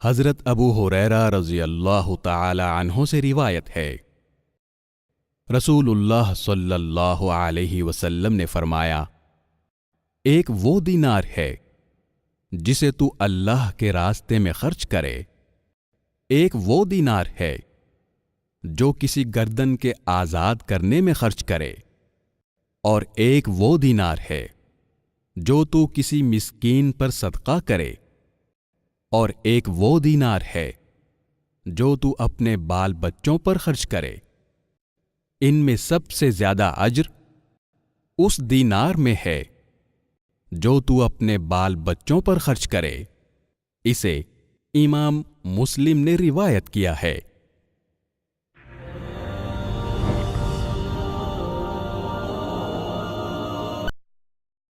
حضرت ابو ہریرہ رضی اللہ تعالی عنہ سے روایت ہے، رسول اللہ صلی اللہ علیہ وسلم نے فرمایا، ایک وہ دینار ہے جسے تو اللہ کے راستے میں خرچ کرے، ایک وہ دینار ہے جو کسی گردن کے آزاد کرنے میں خرچ کرے، اور ایک وہ دینار ہے جو تو کسی مسکین پر صدقہ کرے، اور ایک وہ دینار ہے جو تو اپنے بال بچوں پر خرچ کرے۔ ان میں سب سے زیادہ اجر اس دینار میں ہے جو تو اپنے بال بچوں پر خرچ کرے۔ اسے امام مسلم نے روایت کیا ہے۔